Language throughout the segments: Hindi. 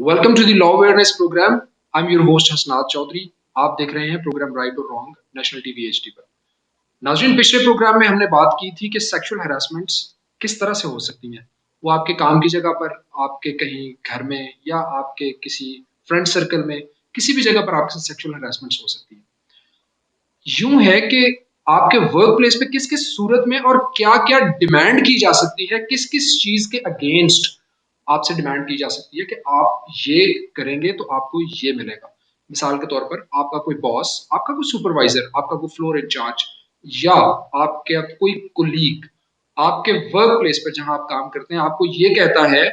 Welcome to the law awareness programme. I am your host Hasnad Chaudhary. आप देख रहे हैं प्रोग्राम राइट और रॉन्ग नेशनल टीवी एचडी पर। नाज़रीन, पिछले प्रोग्राम में हमने बात की थी कि सेक्सुअल हैरेसमेंट्स किस तरह से हो सकती हैं। वो आपके काम की जगह पर, आपके कहीं घर में, या आपके किसी फ्रेंड सर्कल में, किसी भी जगह पर आपके साथ सेक्सुअल हैरेसमेंट्स हो सकती है। यूं है कि आपके वर्क प्लेस पे किस किस सूरत में और क्या क्या डिमांड की जा सकती है, किस किस चीज के अगेंस्ट आपसे डिमांड की जा सकती है कि आप ये करेंगे तो आपको ये मिलेगा। मिसाल के तौर पर आपका कोई बॉस, आपका कोई सुपरवाइजर, आपका कोई फ्लोर इंचार्ज, या आपके कोई कुलीग आपके वर्क प्लेस पर जहां आप काम करते हैं आपको ये कहता है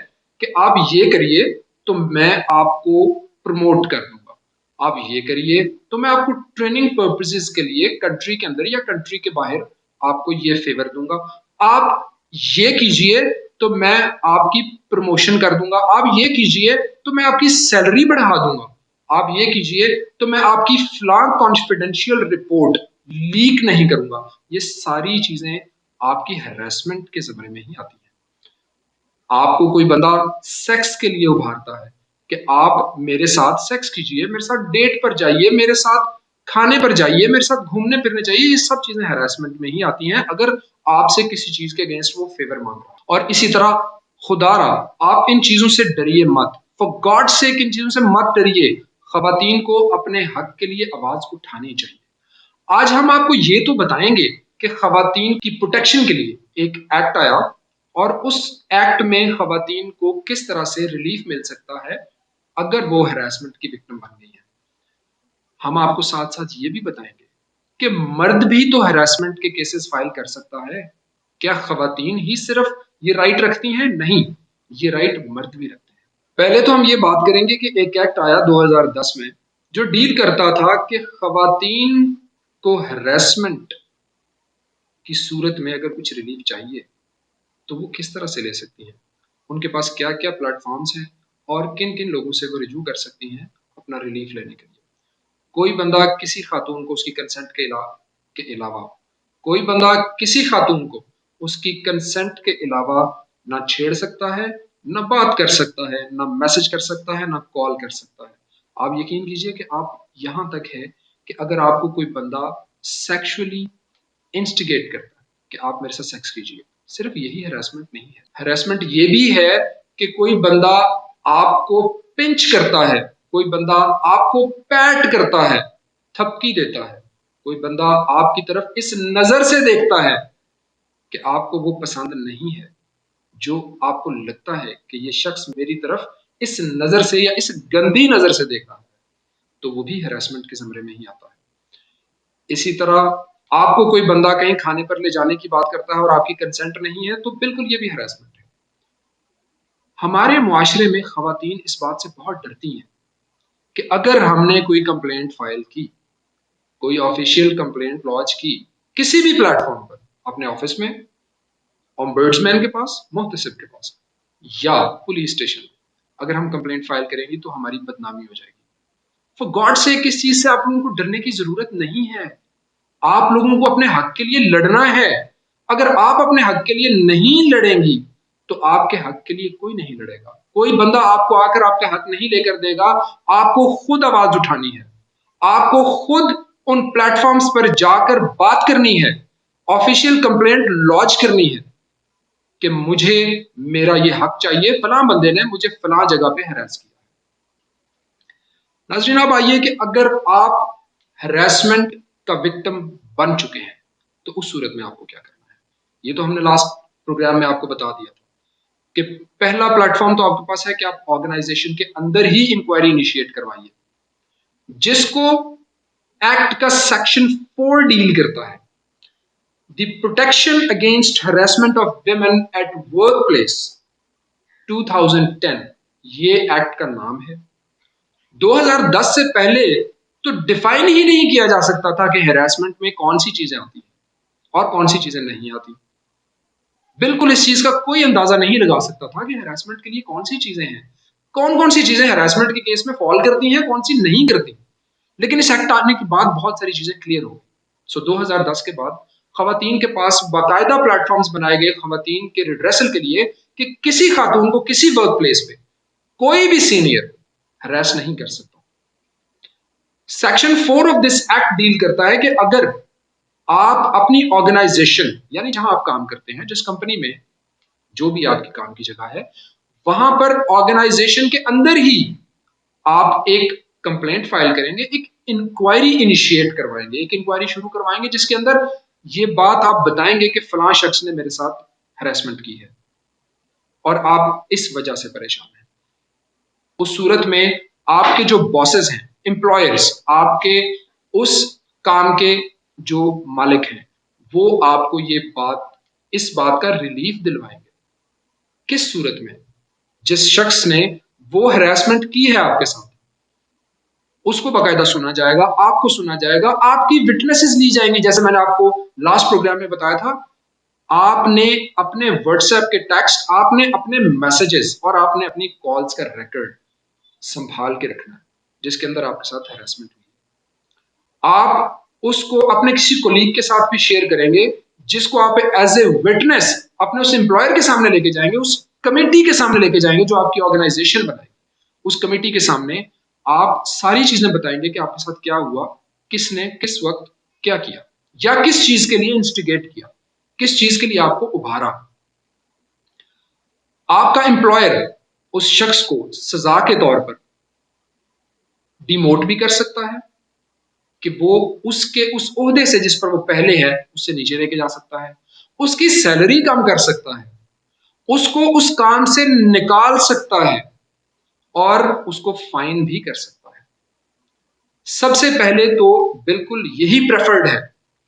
कि आप ये करिए तो मैं आपको प्रमोट कर दूंगा, आप ये करिए तो मैं आपको ट्रेनिंग पर्पसेस के लिए कंट्री के अंदर या कंट्री के बाहर आपको ये फेवर दूंगा, आप ये कीजिए तो मैं आपकी प्रमोशन कर दूंगा, आप ये कीजिए तो मैं आपकी सैलरी बढ़ा दूंगा, आप ये कीजिए तो मैं आपकी फलां कॉन्फिडेंशियल रिपोर्ट लीक नहीं करूंगा। ये सारी चीजें आपकी हैरेसमेंट के ज़मरे में ही आती हैं। आपको कोई बंदा सेक्स के लिए उभारता है कि आप मेरे साथ सेक्स कीजिए, मेरे साथ डेट पर जाइए, मेरे साथ खाने पर जाइए, मेरे साथ घूमने फिरने जाइए, ये सब चीजें हैरेसमेंट में ही आती हैं अगर आपसे किसी चीज के अगेंस्ट वो फेवर मांग रहा है। और इसी तरह खुदारा, आप इन चीजों से डरिए मत, फॉर गॉड सेक इन चीजों से मत डरिए। खवातीन को अपने हक के लिए आवाज उठानी चाहिए। आज हम आपको ये तो बताएंगे कि खवातीन की प्रोटेक्शन के लिए एक एक्ट आया और उस एक्ट में खवातीन को किस तरह से रिलीफ मिल सकता है अगर वो हैरेसमेंट की विक्टिम बन गई है। हम आपको साथ साथ ये भी बताएंगे कि मर्द भी तो हैरेसमेंट के केसेस फाइल कर सकता है। क्या खवातीन ही सिर्फ ये राइट रखती हैं? नहीं, ये राइट मर्द भी रखते हैं। पहले तो हम ये बात करेंगे कि एक एक्ट आया 2010 में जो डील करता था कि खवातीन को हैरेसमेंट की सूरत में अगर कुछ रिलीफ चाहिए तो वो किस तरह से ले सकती हैं, उनके पास क्या क्या प्लेटफॉर्म्स हैं और किन किन लोगों से वो रिज्यू कर सकती हैं अपना रिलीफ लेने के लिए। कोई बंदा किसी खातून को उसकी कंसेंट के अलावा कोई बंदा किसी खातून को उसकी कंसेंट के अलावा ना छेड़ सकता है, ना बात कर सकता है, ना मैसेज कर सकता है, ना कॉल कर सकता है। आप यकीन कीजिए कि आप यहां तक है कि अगर आपको कोई बंदा सेक्सुअली इंस्टिगेट करता है कि आप मेरे साथ सेक्स कीजिए, सिर्फ यही हैरेसमेंट नहीं है। हैरेसमेंट ये भी है कि कोई बंदा आपको पिंच करता है, कोई बंदा आपको पैट करता है, थपकी देता है, कोई बंदा आपकी तरफ इस नजर से देखता है कि आपको वो पसंद नहीं है, जो आपको लगता है कि ये शख्स मेरी तरफ इस नजर से या इस गंदी नजर से देख रहा है, तो वो भी हैरेसमेंट के ज़मरे में ही आता है। इसी तरह आपको कोई बंदा कहीं खाने पर ले जाने की बात करता है और आपकी कंसेंट नहीं है, तो बिल्कुल ये भी हैरेसमेंट है। हमारे मुआशरे में खवातीन इस बात से बहुत डरती हैं कि अगर हमने कोई कंप्लेंट फाइल की, कोई ऑफिशियल कंप्लेंट लॉन्च की किसी भी प्लेटफॉर्म पर, अपने ऑफिस में, ऑम्बर्ड्समैन के पास, मुहतसिब के पास, या पुलिस स्टेशन में, अगर हम कंप्लेंट फाइल करेंगे तो हमारी बदनामी हो जाएगी। फॉर गॉड से किस चीज से आप लोगों को डरने की जरूरत नहीं है। आप लोगों को अपने हक के लिए लड़ना है। अगर आप अपने हक के लिए नहीं लड़ेंगी तो आपके हक के लिए कोई नहीं लड़ेगा। कोई बंदा आपको आकर आपके हक नहीं लेकर देगा, आपको खुद आवाज उठानी है, आपको खुद उन प्लेटफॉर्म्स पर जाकर बात करनी है, ऑफिशियल कंप्लेंट लॉन्च करनी है कि मुझे मेरा ये हक चाहिए, फलां बंदे ने मुझे फलां जगह पे हरास किया। नाज़रीन, आप आइए कि अगर आप हरासमेंट का विक्टिम बन चुके हैं तो उस सूरत में आपको क्या करना है। ये तो हमने लास्ट प्रोग्राम में आपको बता दिया था कि पहला प्लेटफॉर्म तो आपके पास है कि आप ऑर्गेनाइजेशन के अंदर ही इंक्वायरी इनिशिएट करवाइए, जिसको एक्ट का सेक्शन 4 डील करता है, the protection against harassment of women at work place 2010, ये एक्ट का नाम है। 2010 से पहले तो डिफाइन ही नहीं किया जा सकता था कि हैरेसमेंट में कौन सी चीजें आती हैं और कौन सी चीजें नहीं आती। बिल्कुल इस चीज का कोई अंदाजा नहीं लगा सकता था कि हैरेसमेंट के लिए कौन सी चीजें हैं, कौन कौन सी चीजें हैरेसमेंट के केस में फॉल करती हैं, कौन सी नहीं करती। लेकिन इस एक्ट आने के बाद बहुत सारी चीजें क्लियर हो गई। सो 2010 के बाद खवातीन के पास बाकायदा प्लेटफॉर्म्स बनाए गए खवातीन के रिड्रेसल के लिए कि किसी खातून को किसी वर्क प्लेस पे कोई भी सीनियर हरास नहीं कर सकता। Section 4 of this act deal करता है कि अगर आप अपनी ऑर्गेनाइजेशन यानी जहां आप काम करते हैं, जिस कंपनी में जो भी आपकी काम की जगह है, वहां पर ऑर्गेनाइजेशन के अंदर ही आप एक कंप्लेंट फाइल करेंगे, एक इंक्वायरी इनिशिएट करवाएंगे, एक इंक्वायरी शुरू करवाएंगे जिसके अंदर ये बात आप बताएंगे कि फलां शख्स ने मेरे साथ हरासमेंट की है और आप इस वजह से परेशान हैं। उस सूरत में आपके जो बॉसेस हैं, एम्प्लॉयर्स, आपके उस काम के जो मालिक हैं, वो आपको ये बात, इस बात का रिलीफ दिलवाएंगे। किस सूरत में? जिस शख्स ने वो हरासमेंट की है आपके साथ, उसको बाकायदा सुना जाएगा, आपको सुना जाएगा, आपकी विटनेसेस ली जाएंगी। जैसे मैंने आपको लास्ट प्रोग्राम में बताया था, आपने अपने व्हाट्सएप के टेक्स्ट, आपने अपने मैसेजेस और आपने अपनी कॉल्स का रिकॉर्ड संभाल के रखना है जिसके अंदर आपके साथ हरासमेंट हुई। आप उसको अपने किसी कोलीग के साथ भी शेयर करेंगे, जिसको आप एज ए विटनेस अपने उस एम्प्लॉयर के सामने लेके जाएंगे, उस कमेटी के सामने लेके जाएंगे जो आपकी ऑर्गेनाइजेशन बनाएगी। उस कमेटी के सामने आप सारी चीजें बताएंगे कि आपके साथ क्या हुआ, किसने किस वक्त क्या किया, या किस चीज के लिए इंस्टिगेट किया, किस चीज के लिए आपको उभारा। आपका एम्प्लॉयर उस शख्स को सजा के तौर पर डिमोट भी कर सकता है कि वो उसके उस ओहदे से जिस पर वो पहले है उससे नीचे लेके जा सकता है, उसकी सैलरी कम कर सकता है, उसको उस काम से निकाल सकता है और उसको फाइन भी कर सकता है। सबसे पहले तो बिल्कुल यही प्रेफर्ड है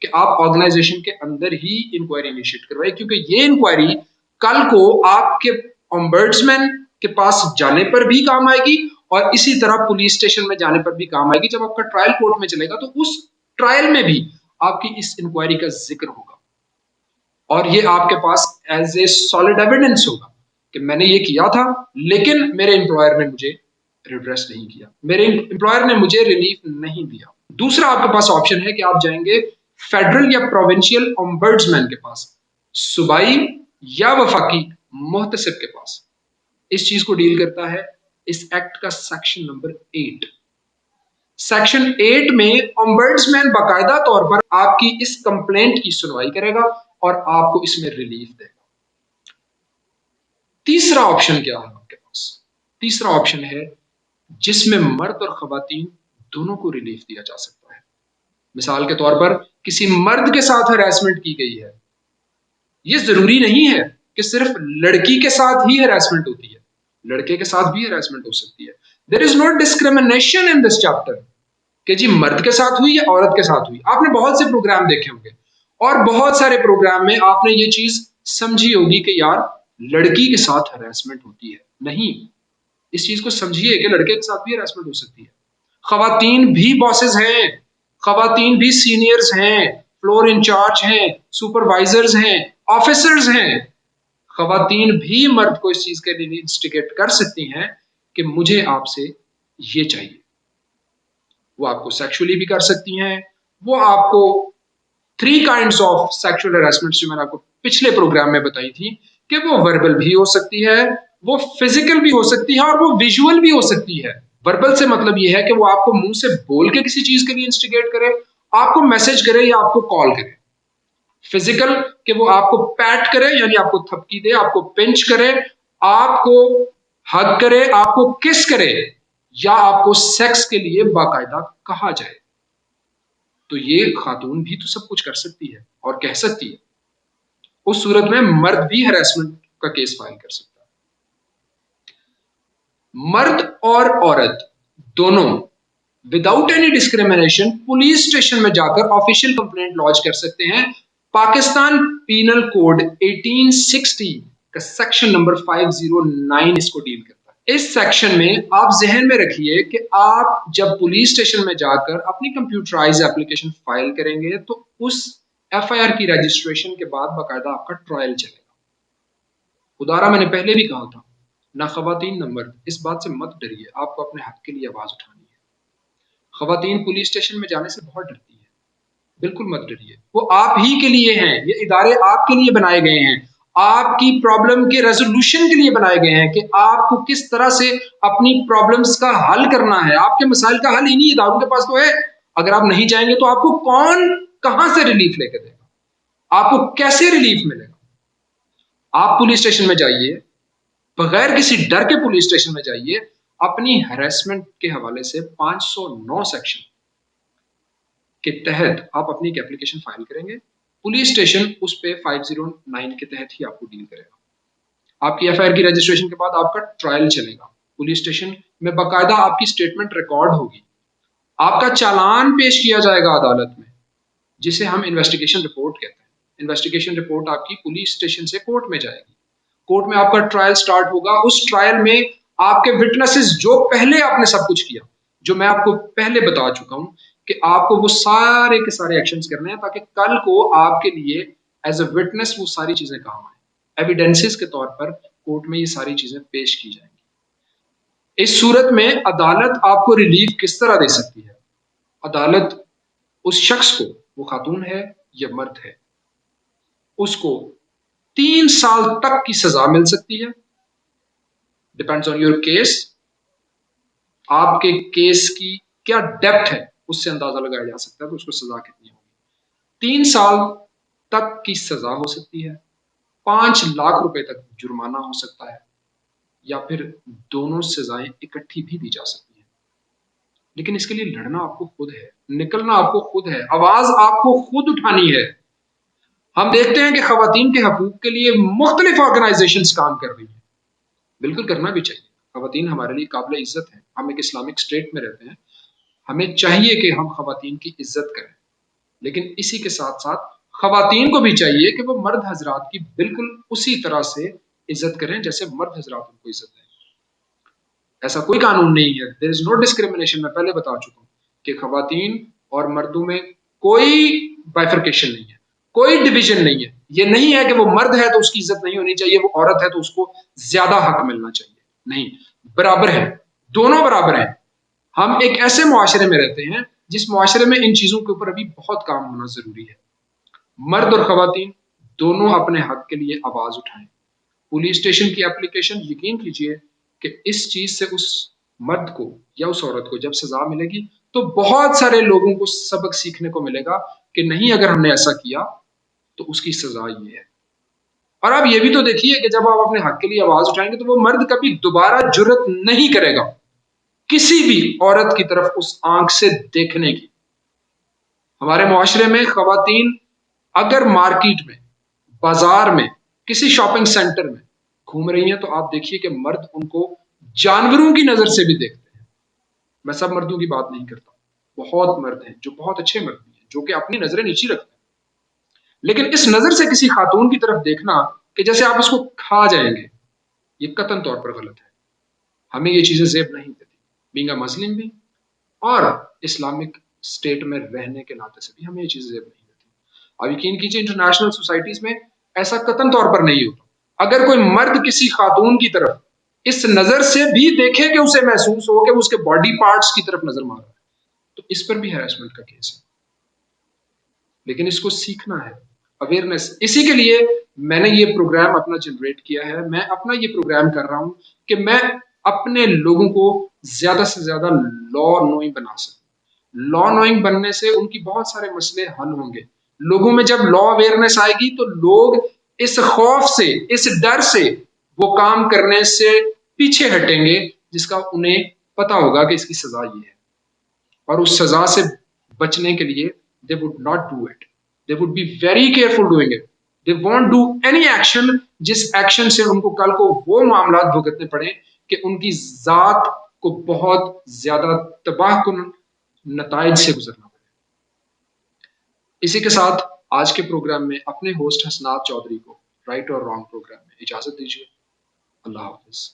कि आप ऑर्गेनाइजेशन के अंदर ही इंक्वायरी इनिशिएट करवाए, क्योंकि ये इंक्वायरी कल को आपके ऑम्बर्ड्समैन के पास जाने पर भी काम आएगी और इसी तरह पुलिस स्टेशन में जाने पर भी काम आएगी। जब आपका ट्रायल कोर्ट में चलेगा तो उस ट्रायल में भी आपकी इस इंक्वायरी का जिक्र होगा और ये आपके पास एज ए सॉलिड एविडेंस होगा कि मैंने ये किया था, लेकिन मेरे एम्प्लॉयर ने मुझे रिड्रेस नहीं किया, मेरे एम्प्लॉयर ने मुझे रिलीफ नहीं दिया। दूसरा आपके पास ऑप्शन है कि आप जाएंगे फेडरल या प्रोविंशियल ऑम्बर्ड्समैन के पास, सूबाई या वफाकी मुहतसिब के पास। इस चीज को डील करता है इस एक्ट का सेक्शन नंबर 8। सेक्शन 8 में ऑम्बर्ड्समैन बाकायदा तौर पर आपकी इस कंप्लेंट की सुनवाई करेगा और आपको इसमें रिलीफ देगा। तीसरा ऑप्शन क्या है आपके पास? तीसरा ऑप्शन है जिसमें मर्द और खवातीन दोनों को रिलीफ दिया जा सकता है। मिसाल के तौर पर किसी मर्द के साथ हरासमेंट की गई है, यह जरूरी नहीं है कि सिर्फ लड़की के साथ ही हरासमेंट होती है, लड़के के साथ भी हरासमेंट हो सकती है। There is no discrimination in this chapter कि जी मर्द के साथ हुई या औरत के साथ हुई। आपने बहुत से प्रोग्राम देखे होंगे और बहुत सारे प्रोग्राम में आपने ये चीज समझी होगी कि यार लड़की के साथ हरासमेंट होती है। नहीं, इस चीज को समझिए कि लड़के के साथ भी हरासमेंट हो सकती है। खवातीन भी बॉसेस हैं, खवातीन भी सीनियर्स हैं, फ्लोर इंचार्ज हैं, सुपरवाइजर्स हैं, ऑफिसर्स हैं। खवातीन भी मर्द को इस चीज के लिए इंस्टिगेट कर सकती हैं कि मुझे आपसे ये चाहिए। वो आपको सेक्सुअली भी कर सकती हैं, वो आपको 3 काइंड्स ऑफ सेक्सुअल हरासमेंट जो मैंने आपको पिछले प्रोग्राम में बताई थी कि वो वर्बल भी हो सकती है, वो फिजिकल भी हो सकती है और वो विजुअल भी हो सकती है। वर्बल से मतलब ये है कि वो आपको मुंह से बोल के किसी चीज के लिए इंस्टिगेट करे, आपको मैसेज करे या आपको कॉल करे। फिजिकल कि वो आपको पैट करे यानी आपको थपकी दे, आपको पिंच करे, आपको हग करे, आपको किस करे या आपको सेक्स के लिए बाकायदा कहा जाए। तो ये खातून भी तो सब कुछ कर सकती है और कह सकती है। उस सूरत में मर्द भी हरासमेंट का केस फाइल कर सकता है। मर्द और औरत दोनों without any discrimination police station में जाकर ऑफिशियल कंप्लेंट लॉन्च कर सकते हैं। पाकिस्तान पीनल कोड 1860 का सेक्शन नंबर 509 इसको डील करता है। इस सेक्शन में आप जहन में रखिए कि आप जब पुलिस स्टेशन में जाकर अपनी कंप्यूटराइज एप्लीकेशन फाइल करेंगे तो उस एफआईआर की रजिस्ट्रेशन के बाद बाकायदा आपका ट्रायल चलेगा। खुदारा मैंने पहले भी कहा था, ना खवातीन न मर्द, इस बात से मत डरिए, आपको अपने हक के लिए आवाज उठानी है। खवातीन पुलिस स्टेशन में जाने से बहुत डरती है, बिल्कुल मत डरिए। वो आप ही के लिए हैं, ये इदारे आपके लिए बनाए गए हैं। आपकी प्रॉब्लम के रेजोल्यूशन के लिए बनाए गए हैं कि आपको किस तरह से अपनी प्रॉब्लम्स का हल करना है। आपके मसाइल का हल इन्हीं इदारों के पास तो है। अगर आप नहीं जाएंगे तो आपको कौन कहां से रिलीफ लेकर देगा, आपको कैसे रिलीफ मिलेगा। आप पुलिस स्टेशन में जाइए, बगैर किसी डर के पुलिस स्टेशन में जाइए, अपनी हैरेसमेंट के हवाले से 509 सेक्शन के तहत आप अपनी एक एप्लीकेशन फाइल करेंगे, पुलिस स्टेशन उस पे 509 के तहत ही आपको डील करेगा। आपकी एफआईआर की रजिस्ट्रेशन के बाद आपका ट्रायल चलेगा, पुलिस स्टेशन में बाकायदा आपकी स्टेटमेंट रिकॉर्ड होगी, आपका चालान पेश किया जाएगा अदालत में, जिसे हम इन्वेस्टिगेशन रिपोर्ट कहते हैं। इन्वेस्टिगेशन रिपोर्ट आपकी पुलिस स्टेशन से कोर्ट में जाएगी, कोर्ट में आपका ट्रायल स्टार्ट होगा। उस ट्रायल में आपके विटनेसेस, जो पहले आपने सब कुछ किया, जो मैं आपको पहले बता चुका हूं कि आपको वो सारे के सारे एक्शंस करने हैं ताकि कल को आपके लिए एज अ विटनेस वो सारी चीजें काम आए, एविडेंसेस के तौर पर कोर्ट में ये सारी चीजें पेश की जाएंगी। इस सूरत में अदालत आपको रिलीफ किस तरह दे सकती है? अदालत उस शख्स को, वो खातून है या मर्द है, उसको 3 साल तक की सजा मिल सकती है। डिपेंड्स ऑन योर केस, आपके केस की क्या डेप्थ है उससे अंदाजा लगाया जा सकता है कि उसको सजा कितनी होगी। 3 साल तक की सजा हो सकती है, 5 लाख रुपए तक जुर्माना हो सकता है, या फिर दोनों सजाएं इकट्ठी भी दी जा सकती है। लेकिन इसके लिए लड़ना आपको खुद है, निकलना आपको खुद है, आवाज आपको खुद उठानी है। हम देखते हैं कि खवातीन के हकूक के लिए मुख्तलिफ ऑर्गेनाइजेशंस काम कर रही हैं, बिल्कुल करना भी चाहिए। खवातीन हमारे लिए काबिल इज्जत है, हम एक इस्लामिक स्टेट में रहते हैं, हमें चाहिए कि हम खवातीन की इज्जत करें। लेकिन इसी के साथ साथ खवातीन को भी चाहिए कि वो मर्द हजरात की बिल्कुल उसी तरह से इज्जत करें जैसे मर्द हजरात उनको इज्जत दें। ऐसा कोई कानून नहीं है, देयर इज नो डिस्क्रिमिनेशन। मैं पहले बता चुका हूं कि खवातीन और मर्दों में कोई बाइफर्केशन नहीं है, कोई डिवीजन नहीं है। ये नहीं है कि वो मर्द है तो उसकी इज्जत नहीं होनी चाहिए, वो औरत है तो उसको ज्यादा हक मिलना चाहिए। नहीं, बराबर है, दोनों बराबर हैं। हम एक ऐसे मुआशरे में रहते हैं जिस मुआशरे में इन चीजों के ऊपर अभी बहुत काम होना जरूरी है। मर्द और खवातीन दोनों अपने हक के लिए आवाज उठाएं। पुलिस स्टेशन की एप्लीकेशन, यकीन कीजिए कि इस चीज से उस मर्द को या उस औरत को जब सजा मिलेगी तो बहुत सारे लोगों को सबक सीखने को मिलेगा कि नहीं, अगर हमने ऐसा किया तो उसकी सजा ये है। और आप ये भी तो देखिए कि जब आप अपने हक के लिए आवाज उठाएंगे तो वो मर्द कभी दोबारा जुर्रत नहीं करेगा किसी भी औरत की तरफ उस आंख से देखने की। हमारे मुआशरे में खवातीन अगर मार्केट में, बाजार में, किसी शॉपिंग सेंटर में घूम रही हैं तो आप देखिए कि मर्द उनको जानवरों की नजर से भी देखते हैं। मैं सब मर्दों की बात नहीं करता, बहुत मर्द हैं जो बहुत अच्छे मर्द भी हैं, जो कि अपनी नजरें नीची रखते हैं। लेकिन इस नजर से किसी खातून की तरफ देखना कि जैसे आप उसको खा जाएंगे, ये कतन तौर पर गलत है। हमें ये चीजें जेब नहीं देती, बीइंग अ मुस्लिम भी और इस्लामिक स्टेट में रहने के नाते से भी हमें ये चीजें जेब नहीं देती। अब यकीन कीजिए इंटरनेशनल सोसाइटीज में ऐसा कतन तौर पर नहीं होता। अगर कोई मर्द किसी खातून की तरफ इस नजर से भी देखे कि उसे महसूस हो कि उसके बॉडी पार्ट्स की तरफ नजर मार रहा है, तो इस पर भी हैरेसमेंट का केस है। लेकिन इसको सीखना है, अवेयरनेस। इसी के लिए मैंने ये प्रोग्राम अपना जनरेट किया है। मैं अपना ये प्रोग्राम कर रहा हूं कि मैं अपने लोगों को ज्यादा से ज्यादा लॉ नोइंग बना सकूं। लॉ नोइंग बनने से उनकी बहुत सारे मसले हल होंगे। लोगों में जब लॉ अवेयरनेस आएगी तो लोग इस खौफ से, इस डर से वो काम करने से पीछे हटेंगे जिसका उन्हें पता होगा कि इसकी सजा ये है। और उस सजा से बचने के लिए they would not do it, they would be very careful doing it, they won't do any action जिस एक्शन से उनको कल को वो मामला भुगतने पड़े कि उनकी जात को बहुत ज्यादा तबाहकुन नताइज से गुजरना पड़े। इसी के साथ आज के प्रोग्राम में अपने होस्ट हसनात चौधरी को राइट और रॉन्ग प्रोग्राम में इजाजत दीजिए। अल्लाह हाफिज।